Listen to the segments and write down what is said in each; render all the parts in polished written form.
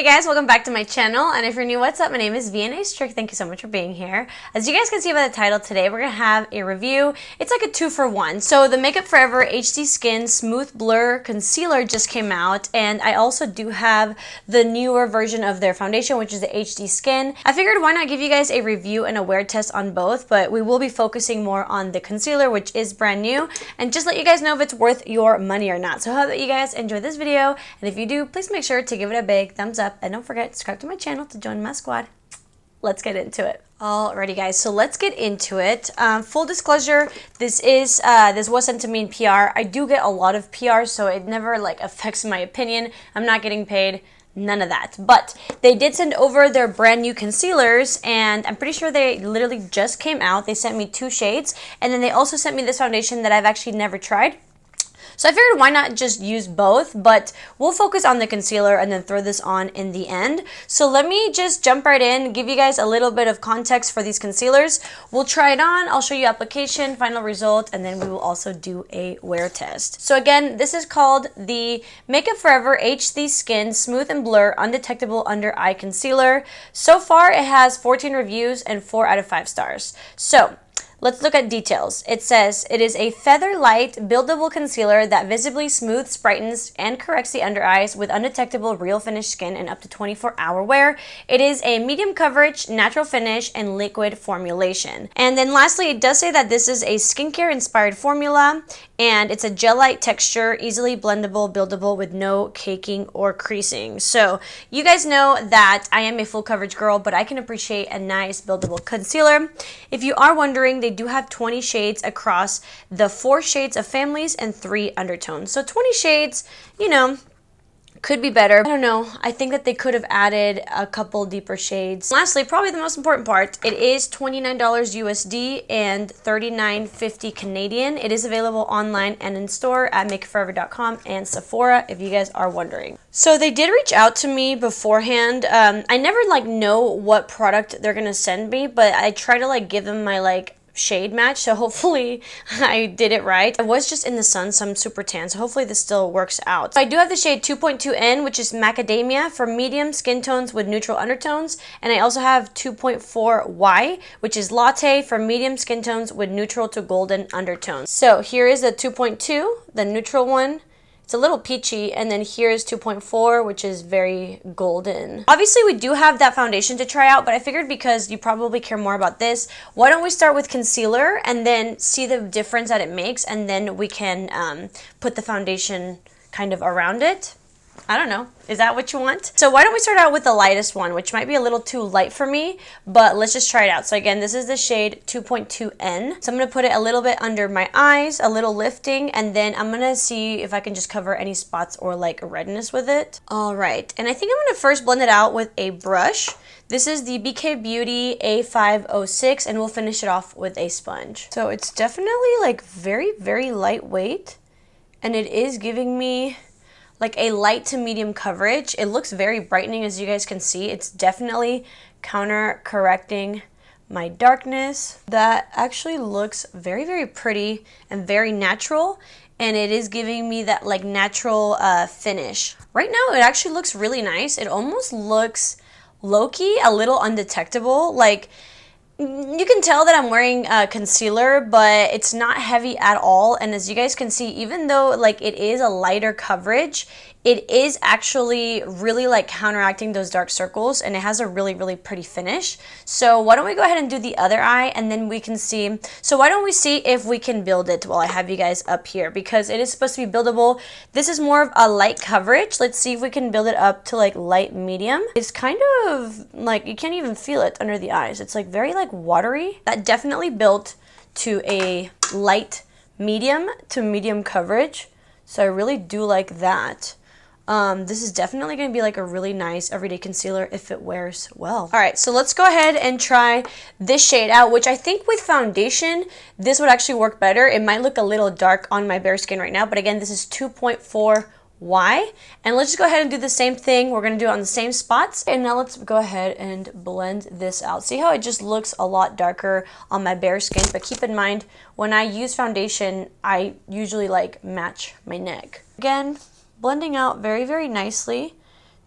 Hey guys, welcome back to my channel, and if you're new, what's up? My name is vianney.strick. Thank you so much for being here. As you guys can see by the title, today we're going to have a review. It's like a 2-for-1. So the Makeup Forever HD Skin Smooth Blur Concealer just came out, and I also do have the newer version of their foundation, which is the HD Skin. I figured why not give you guys a review and a wear test on both, but we will be focusing more on the concealer, which is brand new, and just let you guys know if it's worth your money or not. So I hope that you guys enjoy this video, and if you do, please make sure to give it a big thumbs up. And don't forget to subscribe to my channel to join my squad. Let's get into it. Alrighty guys, so let's get into it. Full disclosure, this was sent to me in PR. I do get a lot of PR, so it never affects my opinion. I'm not getting paid, none of that. But they did send over their brand new concealers, and I'm pretty sure they literally just came out. They sent me 2 shades, and then they also sent me this foundation that I've actually never tried. So I figured why not just use both, but we'll focus on the concealer and then throw this on in the end. So let me just jump right in, give you guys a little bit of context for these concealers. We'll try it on, I'll show you application, final result, and then we will also do a wear test. So again, this is called the Makeup Forever HD Skin Smooth and Blur Undetectable Under Eye Concealer. So far it has 14 reviews and 4 out of 5 stars. So let's look at details. It says, it is a feather light buildable concealer that visibly smooths, brightens, and corrects the under eyes with undetectable real finish skin and up to 24-hour wear. It is a medium coverage, natural finish, and liquid formulation. And then lastly, it does say that this is a skincare inspired formula, and it's a gel-like texture, easily blendable, buildable with no caking or creasing. So you guys know that I am a full coverage girl, but I can appreciate a nice buildable concealer. If you are wondering, they do have 20 shades across the 4 shades of families and 3 undertones. So 20 shades, you know, could be better. I don't know. I think that they could have added a couple deeper shades. Lastly, probably the most important part, it is $29 USD and $39.50 Canadian. It is available online and in store at makeitforever.com and Sephora if you guys are wondering. So they did reach out to me beforehand. I never know what product they're gonna send me, but I try to give them my shade match, so hopefully I did it right. I was just in the sun, so I'm super tan, so hopefully this still works out. So I do have the shade 2.2N, which is Macadamia, for medium skin tones with neutral undertones, and I also have 2.4Y, which is Latte, for medium skin tones with neutral to golden undertones. So here is the 2.2, the neutral one. It's a little peachy, and then here's 2.4, which is very golden. Obviously, we do have that foundation to try out, but I figured because you probably care more about this, why don't we start with concealer and then see the difference that it makes, and then we can put the foundation kind of around it. I don't know. Is that what you want? So why don't we start out with the lightest one, which might be a little too light for me, but let's just try it out. So again, this is the shade 2.2N. So I'm going to put it a little bit under my eyes, a little lifting, and then I'm going to see if I can just cover any spots or redness with it. All right. And I think I'm going to first blend it out with a brush. This is the BK Beauty A506, and we'll finish it off with a sponge. So it's definitely very, very lightweight, and it is giving me a light to medium coverage. It looks very brightening, as you guys can see. It's definitely counter-correcting my darkness. That actually looks very, very pretty and very natural, and it is giving me that natural finish. Right now, it actually looks really nice. It almost looks low-key a little undetectable. You can tell that I'm wearing concealer, but it's not heavy at all. And as you guys can see, even though it is a lighter coverage, it is actually really counteracting those dark circles, and it has a really, really pretty finish. So why don't we go ahead and do the other eye, and then we can see. So why don't we see if we can build it while I have you guys up here, because it is supposed to be buildable. This is more of a light coverage. Let's see if we can build it up to light medium. It's kind of you can't even feel it under the eyes. It's very watery. That definitely built to a light medium to medium coverage. So I really do like that. This is definitely going to be a really nice everyday concealer if it wears well. Alright, so let's go ahead and try this shade out, which I think with foundation, this would actually work better. It might look a little dark on my bare skin right now, but again, this is 2.4Y. And let's just go ahead and do the same thing. We're going to do it on the same spots. And now let's go ahead and blend this out. See how it just looks a lot darker on my bare skin, but keep in mind, when I use foundation, I usually match my neck. Again, blending out very, very nicely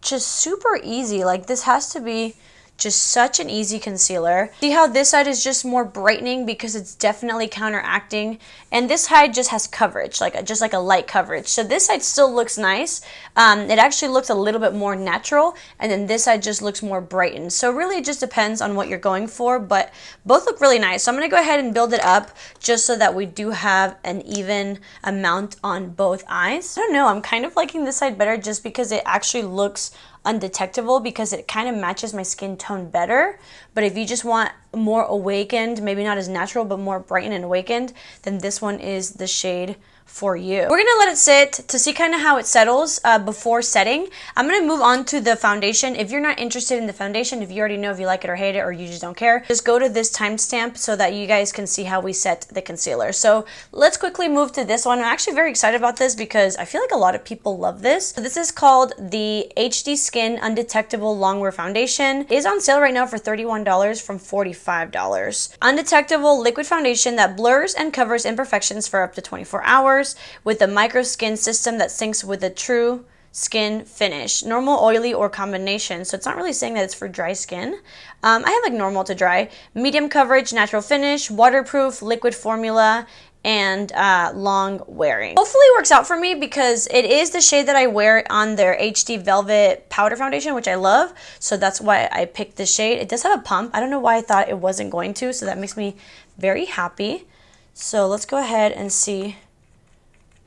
just super easy. Like, this has to be just such an easy concealer. See how this side is just more brightening because it's definitely counteracting, and this side just has coverage, just like a light coverage. So this side still looks nice. It actually looks a little bit more natural, and then this side just looks more brightened. So really it just depends on what you're going for, but both look really nice. So I'm going to go ahead and build it up just so that we do have an even amount on both eyes. I don't know, I'm kind of liking this side better just because it actually looks undetectable, because it kind of matches my skin tone better. But if you just want more awakened, maybe not as natural but more brightened and awakened, then this one is the shade for you. We're gonna let it sit to see kind of how it settles before setting. I'm gonna move on to the foundation. If you're not interested in the foundation, if you already know if you like it or hate it, or you just don't care, just go to this timestamp so that you guys can see how we set the concealer. So let's quickly move to this one. I'm actually very excited about this because I feel like a lot of people love this. So this is called the HD Skin Undetectable Longwear Foundation. It is on sale right now for $31 from $45. Undetectable liquid foundation that blurs and covers imperfections for up to 24 hours with a micro skin system that syncs with a true skin finish, normal, oily, or combination. So it's not really saying that it's for dry skin. I have like normal to dry. Medium coverage, natural finish, waterproof, liquid formula, and long wearing. Hopefully it works out for me because it is the shade that I wear on their HD Velvet Powder Foundation, which I love. So that's why I picked this shade. It does have a pump. I don't know why I thought it wasn't going to, so that makes me very happy. So let's go ahead and see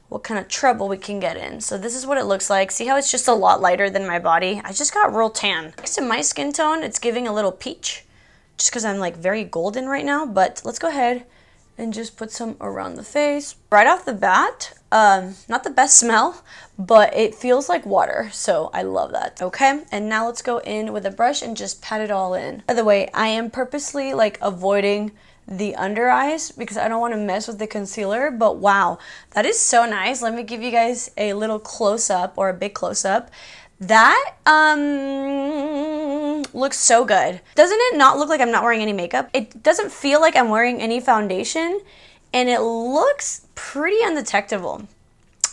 what kind of trouble we can get in. So this is what it looks like. See how it's just a lot lighter than my body? I just got real tan. Next to my skin tone, it's giving a little peach, just because I'm like very golden right now. But let's go ahead and just put some around the face. Right off the bat, not the best smell, but it feels like water, so I love that. Okay, and now let's go in with a brush and just pat it all in. By the way, I am purposely like avoiding the under eyes because I don't want to mess with the concealer, but wow, that is so nice. Let me give you guys a little close-up, or a big close-up. That looks so good. Doesn't it not look like I'm not wearing any makeup? It doesn't feel like I'm wearing any foundation, and it looks pretty undetectable.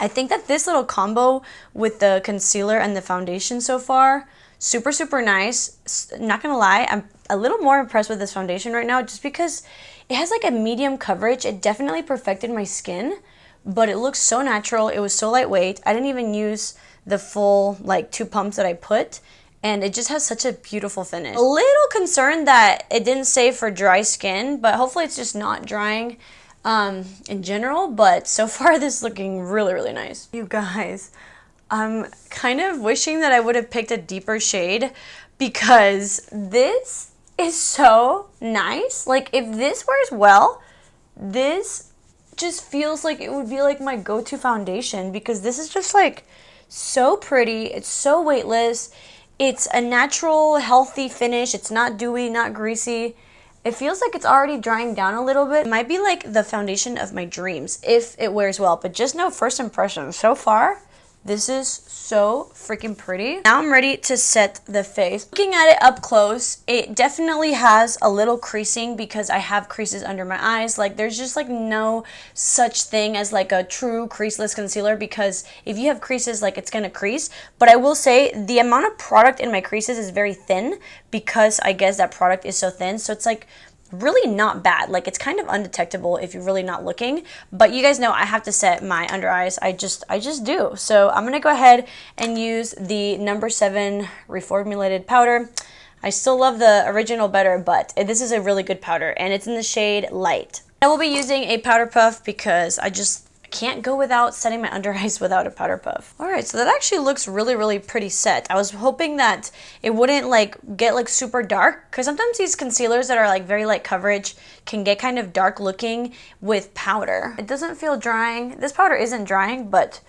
I think that this little combo with the concealer and the foundation so far, super nice. Not gonna lie, I'm a little more impressed with this foundation right now just because it has like a medium coverage. It definitely perfected my skin, but it looks so natural. It was so lightweight. I didn't even use the full like 2 pumps that I put, and it just has such a beautiful finish. A little concerned that it didn't say for dry skin, but hopefully it's just not drying in general. But so far this is looking really nice. You guys, I'm kind of wishing that I would have picked a deeper shade because this is so nice. Like, if this wears well, this just feels like it would be like my go-to foundation because this is just like so pretty. It's so weightless. It's a natural, healthy finish. It's not dewy, not greasy. It feels like it's already drying down a little bit. It might be like the foundation of my dreams if it wears well, but just no first impression. So far, this is so freaking pretty. Now I'm ready to set the face. Looking at it up close, it definitely has a little creasing because I have creases under my eyes. Like, there's just like no such thing as like a true creaseless concealer, because if you have creases, like, it's gonna crease. But I will say the amount of product in my creases is very thin because I guess that product is so thin. So it's like really not bad. Like, it's kind of undetectable if you're really not looking, but you guys know I have to set my under eyes. I just do. So I'm gonna go ahead and use the number 7 reformulated powder. I still love the original better, but this is a really good powder, and it's in the shade Light. I will be using a powder puff because I just can't go without setting my under eyes without a powder puff. All right, so that actually looks really pretty set. I was hoping that it wouldn't like get like super dark, because sometimes these concealers that are like very light coverage can get kind of dark looking with powder. It doesn't feel drying. This powder isn't drying, but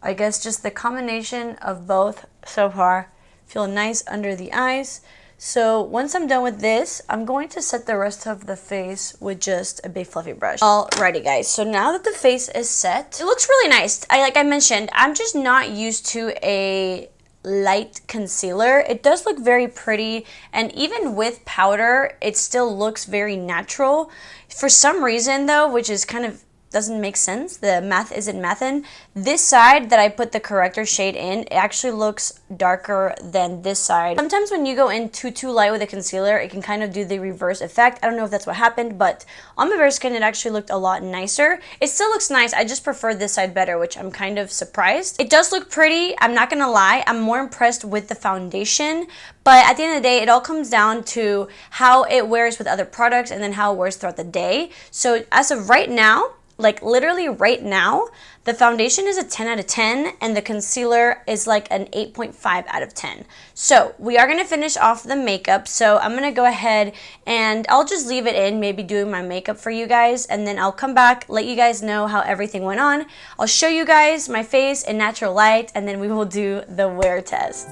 I guess just the combination of both so far feel nice under the eyes. So once I'm done with this, I'm going to set the rest of the face with just a big fluffy brush. Alrighty guys, so now that the face is set, it looks really nice. Like I mentioned, I'm just not used to a light concealer. It does look very pretty, and even with powder, it still looks very natural. For some reason though, which is kind of doesn't make sense. The math isn't mathin'. This side that I put the corrector shade in, it actually looks darker than this side. Sometimes when you go in too light with a concealer, it can kind of do the reverse effect. I don't know if that's what happened, but on my bare skin, it actually looked a lot nicer. It still looks nice. I just prefer this side better, which I'm kind of surprised. It does look pretty. I'm not gonna lie. I'm more impressed with the foundation, but at the end of the day, it all comes down to how it wears with other products and then how it wears throughout the day. So as of right now, like literally right now, the foundation is a 10 out of 10 and the concealer is like an 8.5 out of 10. So we are going to finish off the makeup. So I'm going to go ahead and I'll just leave it in, maybe doing my makeup for you guys, and then I'll come back, let you guys know how everything went on. I'll show you guys my face in natural light, and then we will do the wear test.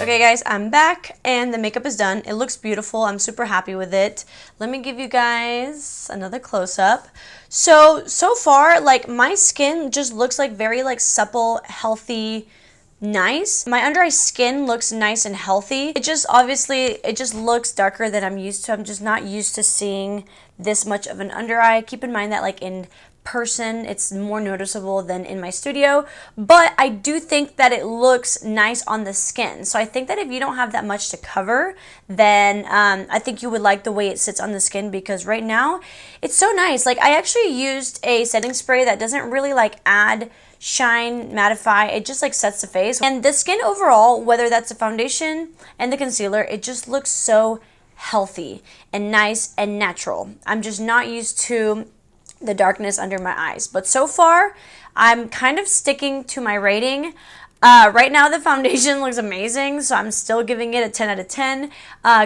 Okay guys, I'm back and the makeup is done. It looks beautiful. I'm super happy with it. Let me give you guys another close-up. So far, like my skin just looks like very like supple, healthy, nice. My under eye skin looks nice and healthy. It just looks darker than I'm used to. I'm just not used to seeing this much of an under eye. Keep in mind that like in person it's more noticeable than in my studio, but I do think that it looks nice on the skin. So I think that if you don't have that much to cover, then I think you would like the way it sits on the skin, because right now it's so nice. Like I actually used a setting spray that doesn't really like add shine, mattify, it just like sets the face. And the skin overall, whether that's the foundation and the concealer, it just looks so healthy and nice and natural. I'm just not used to the darkness under my eyes, but so far I'm kind of sticking to my rating. Right now the foundation looks amazing, so I'm still giving it a 10 out of 10.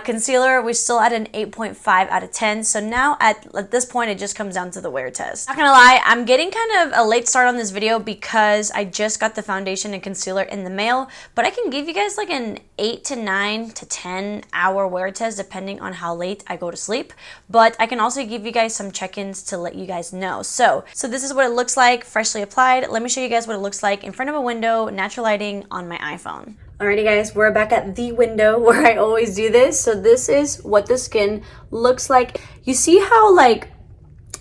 Concealer, we're still at an 8.5 out of 10. So now at this point, it just comes down to the wear test. Not gonna lie, I'm getting kind of a late start on this video because I just got the foundation and concealer in the mail, but I can give you guys like an 8 to 9 to 10 hour wear test depending on how late I go to sleep. But I can also give you guys some check-ins to let you guys know. So this is what it looks like freshly applied. Let me show you guys what it looks like in front of a window, natural lighting on my iPhone. Alrighty guys, we're back at the window where I always do this. So this is what the skin looks like. You see how like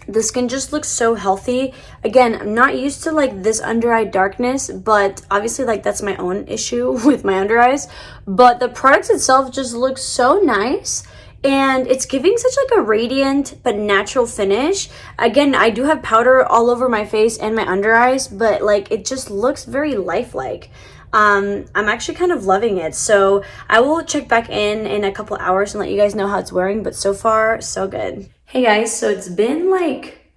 the skin just looks so healthy. Again, I'm not used to like this under eye darkness, but obviously like that's my own issue with my under eyes. But the product itself just looks so nice. And it's giving such like a radiant but natural finish. Again, I do have powder all over my face and my under eyes, but like it just looks very lifelike. I'm actually kind of loving it. So I will check back in a couple hours and let you guys know how it's wearing, but so far, so good. Hey guys, so it's been like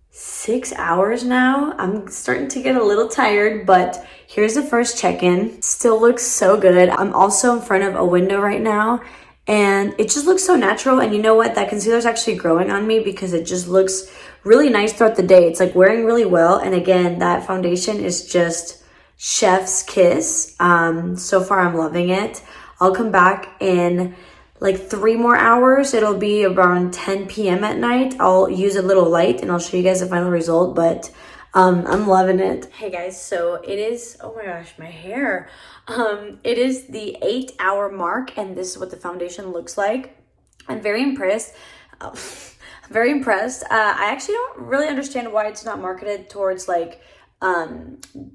6 hours now. I'm starting to get a little tired, but here's the first check-in. Still looks so good. I'm also in front of a window right now, and it just looks so natural. And you know what? That concealer is actually growing on me because it just looks really nice throughout the day. It's like wearing really well. And again, that foundation is just chef's kiss. So far, I'm loving it. I'll come back in like 3 more hours. It'll be around 10 p.m. at night. I'll use a little light and I'll show you guys the final result, but I'm loving it. Hey guys, so it is, oh my gosh, my hair. It is the 8-hour mark and this is what the foundation looks like. I'm very impressed. Very impressed. I actually don't really understand why it's not marketed towards like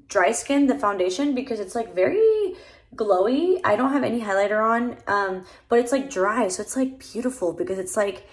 dry skin, the foundation, because it's like very glowy. I don't have any highlighter on, but it's like dry, so it's like beautiful because it's like,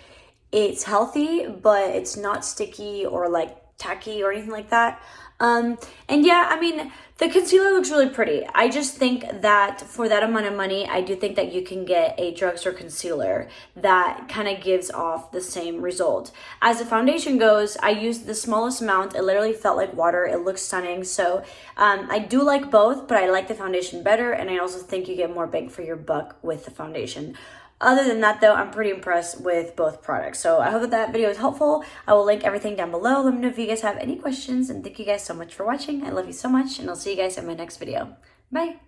it's healthy, but it's not sticky or like tacky or anything like that. And yeah, I mean, the concealer looks really pretty. I just think that for that amount of money, I do think that you can get a drugstore concealer that kind of gives off the same result. As the foundation goes, I used the smallest amount. It literally felt like water. It looks stunning. So I do like both, but I like the foundation better. And I also think you get more bang for your buck with the foundation. Other than that, though, I'm pretty impressed with both products. So I hope that that video was helpful. I will link everything down below. Let me know if you guys have any questions, and thank you guys so much for watching. I love you so much, and I'll see you guys in my next video. Bye!